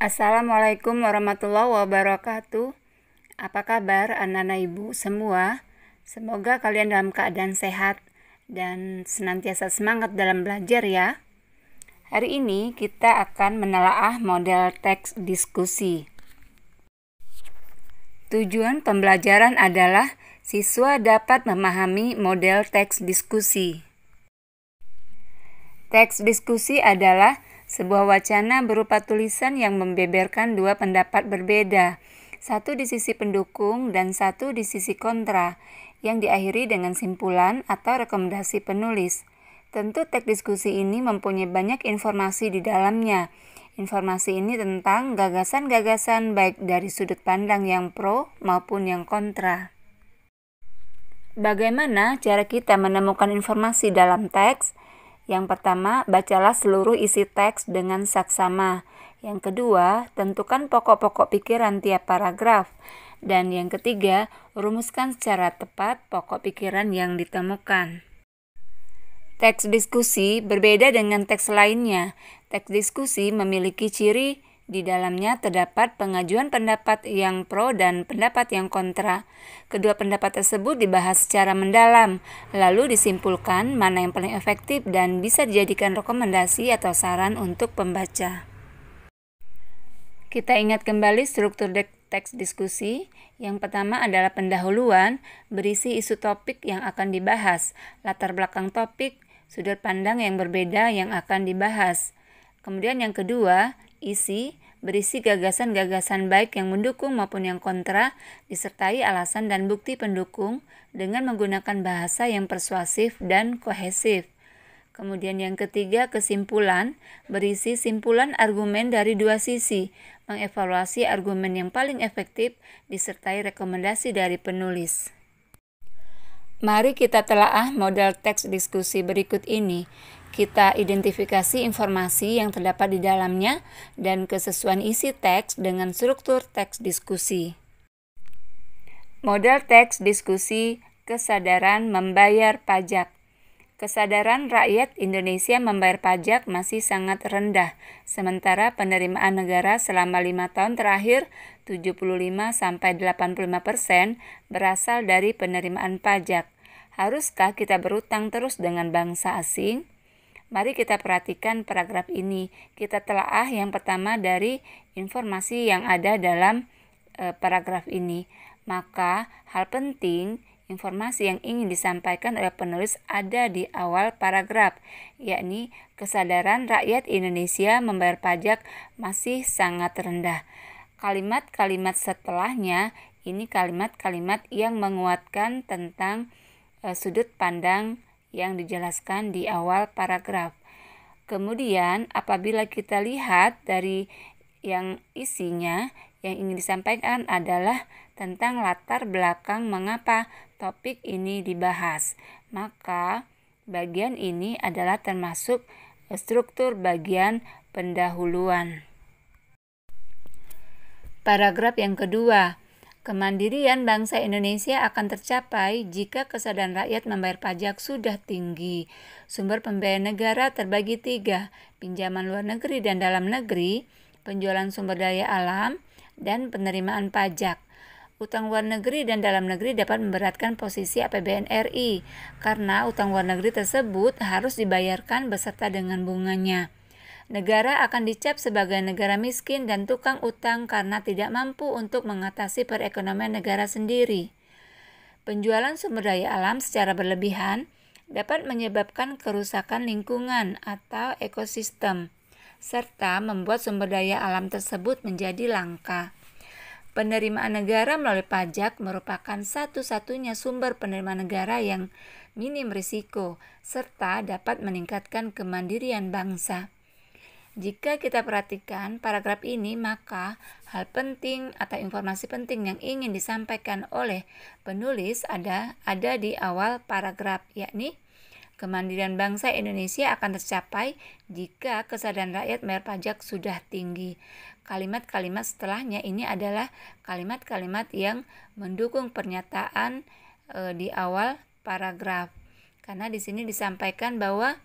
Assalamualaikum warahmatullahi wabarakatuh. Apa kabar anak-anak ibu semua? Semoga kalian dalam keadaan sehat dan senantiasa semangat dalam belajar ya. Hari ini kita akan menelaah model teks diskusi. Tujuan pembelajaran adalah siswa dapat memahami model teks diskusi. Teks diskusi adalah sebuah wacana berupa tulisan yang membeberkan dua pendapat berbeda, satu di sisi pendukung dan satu di sisi kontra, yang diakhiri dengan simpulan atau rekomendasi penulis. Tentu teks diskusi ini mempunyai banyak informasi di dalamnya. Informasi ini tentang gagasan-gagasan baik dari sudut pandang yang pro maupun yang kontra. Bagaimana cara kita menemukan informasi dalam teks? Yang pertama, bacalah seluruh isi teks dengan saksama. Yang kedua, tentukan pokok-pokok pikiran tiap paragraf. Dan yang ketiga, rumuskan secara tepat pokok pikiran yang ditemukan. Teks diskusi berbeda dengan teks lainnya. Teks diskusi memiliki ciri di dalamnya terdapat pengajuan pendapat yang pro dan pendapat yang kontra. Kedua pendapat tersebut dibahas secara mendalam, lalu disimpulkan mana yang paling efektif dan bisa dijadikan rekomendasi atau saran untuk pembaca. Kita ingat kembali struktur teks diskusi. Yang pertama adalah pendahuluan, berisi isu topik yang akan dibahas, latar belakang topik, sudut pandang yang berbeda yang akan dibahas. Kemudian yang kedua, isi, berisi gagasan-gagasan baik yang mendukung maupun yang kontra, disertai alasan dan bukti pendukung dengan menggunakan bahasa yang persuasif dan kohesif. Kemudian yang ketiga, kesimpulan, berisi simpulan argumen dari dua sisi, mengevaluasi argumen yang paling efektif, disertai rekomendasi dari penulis. Mari kita telaah model teks diskusi berikut ini. Kita identifikasi informasi yang terdapat di dalamnya dan kesesuaian isi teks dengan struktur teks diskusi. Model teks diskusi, kesadaran membayar pajak. Kesadaran rakyat Indonesia membayar pajak masih sangat rendah, sementara penerimaan negara selama 5 tahun terakhir 75-85% berasal dari penerimaan pajak. Haruskah kita berutang terus dengan bangsa asing? Mari kita perhatikan paragraf ini. Kita telaah yang pertama dari informasi yang ada dalam paragraf ini. Maka hal penting, informasi yang ingin disampaikan oleh penulis ada di awal paragraf, yakni kesadaran rakyat Indonesia membayar pajak masih sangat rendah. Kalimat-kalimat setelahnya ini kalimat-kalimat yang menguatkan tentang sudut pandang yang dijelaskan di awal paragraf. Kemudian apabila kita lihat dari yang isinya, yang ingin disampaikan adalah tentang latar belakang mengapa topik ini dibahas. Maka bagian ini adalah termasuk struktur bagian pendahuluan. Paragraf yang kedua. Kemandirian bangsa Indonesia akan tercapai jika kesadaran rakyat membayar pajak sudah tinggi. Sumber pembiayaan negara terbagi 3, pinjaman luar negeri dan dalam negeri, penjualan sumber daya alam, dan penerimaan pajak. Utang luar negeri dan dalam negeri dapat memberatkan posisi APBN RI, karena utang luar negeri tersebut harus dibayarkan beserta dengan bunganya. Negara akan dicap sebagai negara miskin dan tukang utang karena tidak mampu untuk mengatasi perekonomian negara sendiri. Penjualan sumber daya alam secara berlebihan dapat menyebabkan kerusakan lingkungan atau ekosistem, serta membuat sumber daya alam tersebut menjadi langka. Penerimaan negara melalui pajak merupakan satu-satunya sumber penerimaan negara yang minim risiko, serta dapat meningkatkan kemandirian bangsa. Jika kita perhatikan paragraf ini, maka hal penting atau informasi penting yang ingin disampaikan oleh penulis ada di awal paragraf, yakni kemandirian bangsa Indonesia akan tercapai jika kesadaran rakyat membayar pajak sudah tinggi. Kalimat-kalimat setelahnya ini adalah kalimat-kalimat yang mendukung pernyataan di awal paragraf. Karena di sini disampaikan bahwa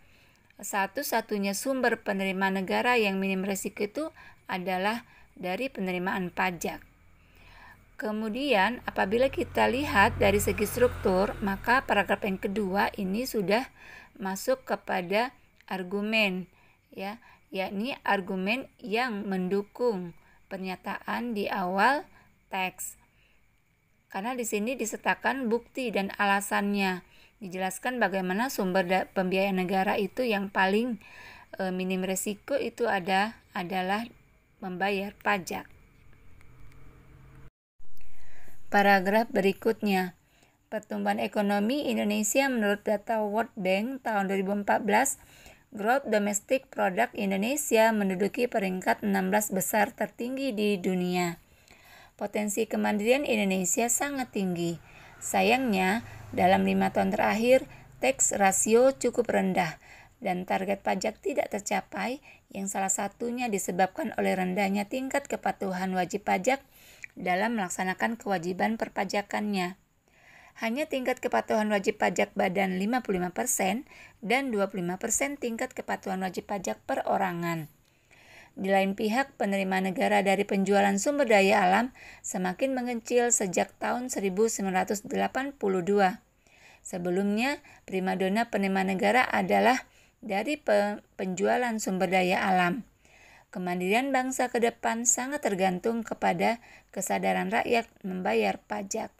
satu-satunya sumber penerimaan negara yang minim risiko itu adalah dari penerimaan pajak. Kemudian apabila kita lihat dari segi struktur, maka paragraf yang kedua ini sudah masuk kepada argumen, ya, yakni argumen yang mendukung pernyataan di awal teks. Karena di sini disertakan bukti dan alasannya. Dijelaskan bagaimana sumber pembiayaan negara itu yang paling minim resiko itu adalah membayar pajak. Paragraf berikutnya, pertumbuhan ekonomi Indonesia menurut data World Bank tahun 2014, Gross Domestic Product Indonesia menduduki peringkat 16 besar tertinggi di dunia. Potensi kemandirian Indonesia sangat tinggi. Sayangnya, dalam 5 tahun terakhir, tax ratio cukup rendah dan target pajak tidak tercapai, yang salah satunya disebabkan oleh rendahnya tingkat kepatuhan wajib pajak dalam melaksanakan kewajiban perpajakannya. Hanya tingkat kepatuhan wajib pajak badan 55% dan 25% tingkat kepatuhan wajib pajak perorangan. Di lain pihak, penerimaan negara dari penjualan sumber daya alam semakin mengecil sejak tahun 1982. Sebelumnya, primadona penerimaan negara adalah dari penjualan sumber daya alam. Kemandirian bangsa ke depan sangat tergantung kepada kesadaran rakyat membayar pajak.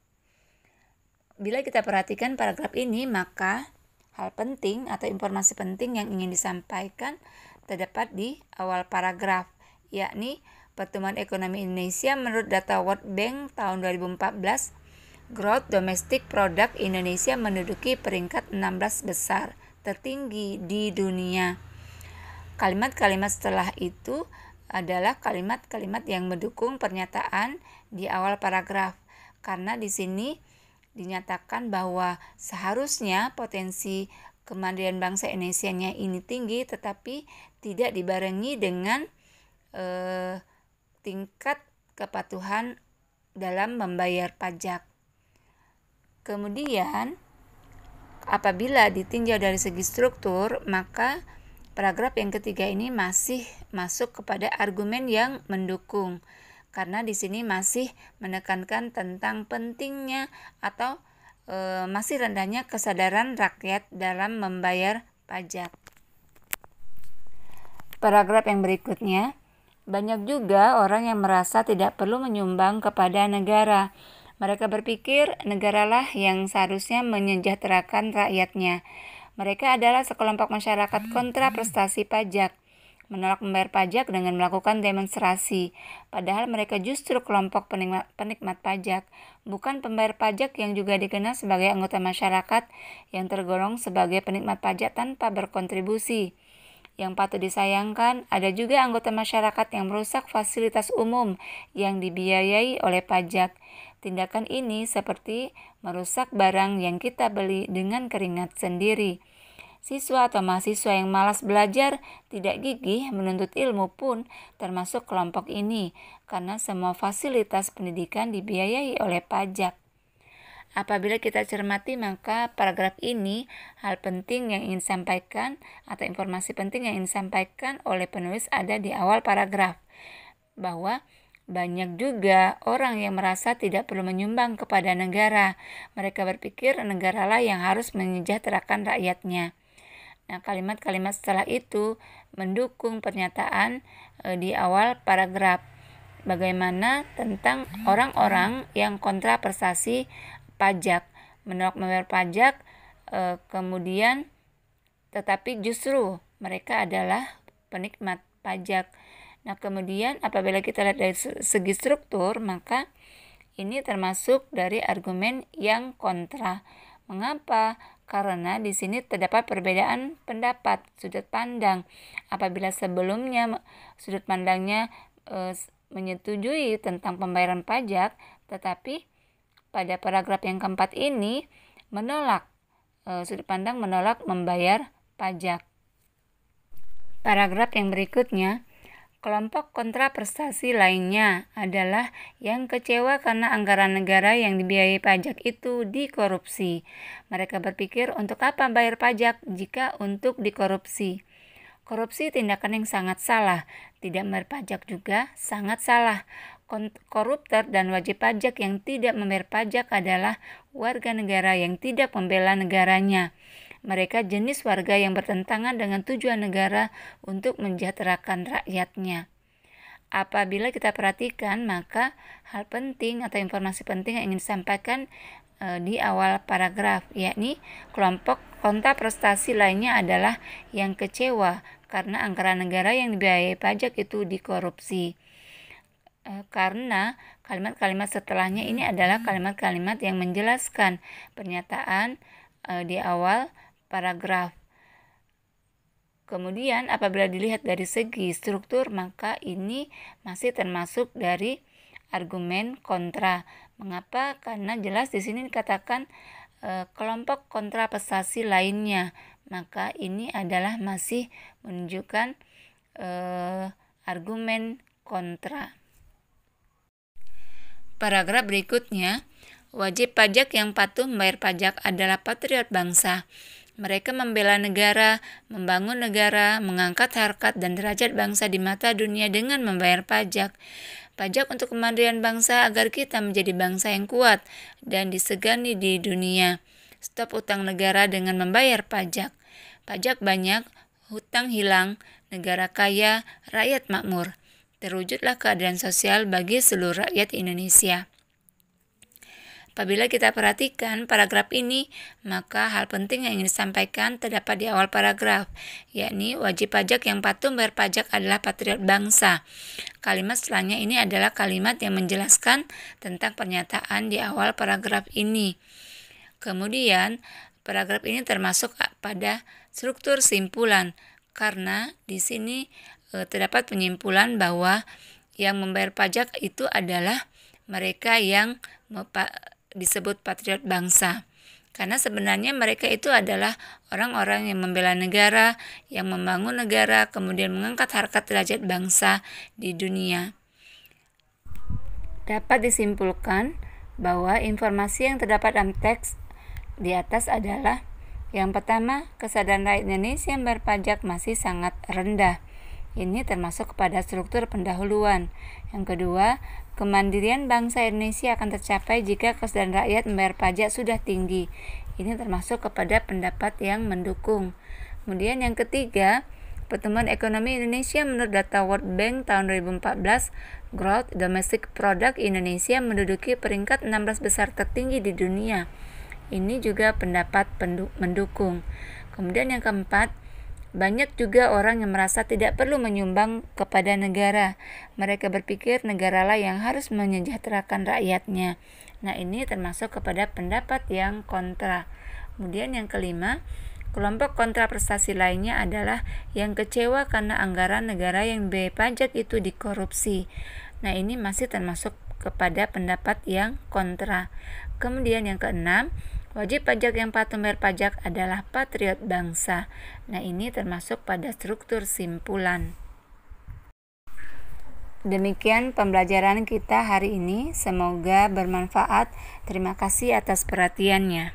Bila kita perhatikan paragraf ini, maka hal penting atau informasi penting yang ingin disampaikan terdapat di awal paragraf, yakni pertumbuhan ekonomi Indonesia menurut data World Bank tahun 2014, Gross Domestic Product Indonesia menduduki peringkat 16 besar tertinggi di dunia. Kalimat-kalimat setelah itu adalah kalimat-kalimat yang mendukung pernyataan di awal paragraf, karena di sini dinyatakan bahwa seharusnya potensi kemandirian bangsa Indonesia-nya ini tinggi, tetapi tidak dibarengi dengan tingkat kepatuhan dalam membayar pajak. Kemudian, apabila ditinjau dari segi struktur, maka paragraf yang ketiga ini masih masuk kepada argumen yang mendukung, karena di sini masih menekankan tentang pentingnya atau masih rendahnya kesadaran rakyat dalam membayar pajak. Paragraf yang berikutnya, banyak juga orang yang merasa tidak perlu menyumbang kepada negara. Mereka berpikir negaralah yang seharusnya menyejahterakan rakyatnya. Mereka adalah sekelompok masyarakat kontra prestasi pajak, menolak membayar pajak dengan melakukan demonstrasi. Padahal mereka justru kelompok penikmat pajak, bukan pembayar pajak yang juga dikenal sebagai anggota masyarakat yang tergolong sebagai penikmat pajak tanpa berkontribusi. Yang patut disayangkan, ada juga anggota masyarakat yang merusak fasilitas umum yang dibiayai oleh pajak. Tindakan ini seperti merusak barang yang kita beli dengan keringat sendiri. Siswa atau mahasiswa yang malas belajar, tidak gigih menuntut ilmu pun termasuk kelompok ini, karena semua fasilitas pendidikan dibiayai oleh pajak. Apabila kita cermati, maka paragraf ini hal penting yang ingin disampaikan atau informasi penting yang ingin disampaikan oleh penulis ada di awal paragraf, bahwa banyak juga orang yang merasa tidak perlu menyumbang kepada negara. Mereka berpikir negaralah yang harus menyejahterakan rakyatnya. Nah, kalimat-kalimat setelah itu mendukung pernyataan di awal paragraf. Bagaimana tentang orang-orang yang kontra prestasi pajak, menolak membayar pajak, kemudian tetapi justru mereka adalah penikmat pajak. Nah, kemudian apabila kita lihat dari segi struktur, maka ini termasuk dari argumen yang kontra. Mengapa? Karena di sini terdapat perbedaan pendapat, sudut pandang. Apabila sebelumnya sudut pandangnya menyetujui tentang pembayaran pajak, tetapi pada paragraf yang keempat ini menolak, sudut pandang menolak membayar pajak. Paragraf yang berikutnya, kelompok kontra prestasi lainnya adalah yang kecewa karena anggaran negara yang dibiayai pajak itu dikorupsi. Mereka berpikir, untuk apa bayar pajak jika untuk dikorupsi? Korupsi tindakan yang sangat salah, tidak membayar pajak juga sangat salah. Koruptor dan wajib pajak yang tidak membayar pajak adalah warga negara yang tidak membela negaranya. Mereka jenis warga yang bertentangan dengan tujuan negara untuk mensejahterakan rakyatnya. Apabila kita perhatikan, maka hal penting atau informasi penting yang ingin disampaikan di awal paragraf, yakni kelompok kontra prestasi lainnya adalah yang kecewa karena anggaran negara yang dibiayai pajak itu dikorupsi. Karena kalimat-kalimat setelahnya ini adalah kalimat-kalimat yang menjelaskan pernyataan di awal paragraf. Kemudian apabila dilihat dari segi struktur, maka ini masih termasuk dari argumen kontra. Mengapa? Karena jelas di sini dikatakan kelompok kontra prestasi lainnya. Maka ini adalah masih menunjukkan argumen kontra. Paragraf berikutnya, wajib pajak yang patuh membayar pajak adalah patriot bangsa. Mereka membela negara, membangun negara, mengangkat harkat dan derajat bangsa di mata dunia dengan membayar pajak. Pajak untuk kemandirian bangsa agar kita menjadi bangsa yang kuat dan disegani di dunia. Stop utang negara dengan membayar pajak. Pajak banyak, hutang hilang, negara kaya, rakyat makmur. Terwujudlah keadilan sosial bagi seluruh rakyat Indonesia. Apabila kita perhatikan paragraf ini, maka hal penting yang ingin disampaikan terdapat di awal paragraf, yakni wajib pajak yang patuh membayar pajak adalah patriot bangsa. Kalimat setelahnya ini adalah kalimat yang menjelaskan tentang pernyataan di awal paragraf ini. Kemudian, paragraf ini termasuk pada struktur simpulan, karena di sini terdapat penyimpulan bahwa yang membayar pajak itu adalah mereka yang disebut patriot bangsa. Karena sebenarnya mereka itu adalah orang-orang yang membela negara, yang membangun negara, kemudian mengangkat harkat derajat bangsa di dunia. Dapat disimpulkan bahwa informasi yang terdapat dalam teks di atas adalah: yang pertama, kesadaran rakyat Indonesia membayar pajak masih sangat rendah. Ini termasuk kepada struktur pendahuluan. Yang kedua, kemandirian bangsa Indonesia akan tercapai jika kesadaran rakyat membayar pajak sudah tinggi. Ini termasuk kepada pendapat yang mendukung. Kemudian yang ketiga, pertumbuhan ekonomi Indonesia menurut data World Bank tahun 2014, Growth Domestic Product Indonesia menduduki peringkat 16 besar tertinggi di dunia. Ini juga pendapat mendukung. Kemudian yang keempat, banyak juga orang yang merasa tidak perlu menyumbang kepada negara. Mereka berpikir negaralah yang harus menyejahterakan rakyatnya. Nah, ini termasuk kepada pendapat yang kontra. Kemudian yang kelima, kelompok kontra prestasi lainnya adalah yang kecewa karena anggaran negara yang dibiayai pajak itu dikorupsi. Nah, ini masih termasuk kepada pendapat yang kontra. Kemudian yang keenam, wajib pajak yang patuh membayar pajak adalah patriot bangsa. Nah, ini termasuk pada struktur simpulan. Demikian pembelajaran kita hari ini. Semoga bermanfaat. Terima kasih atas perhatiannya.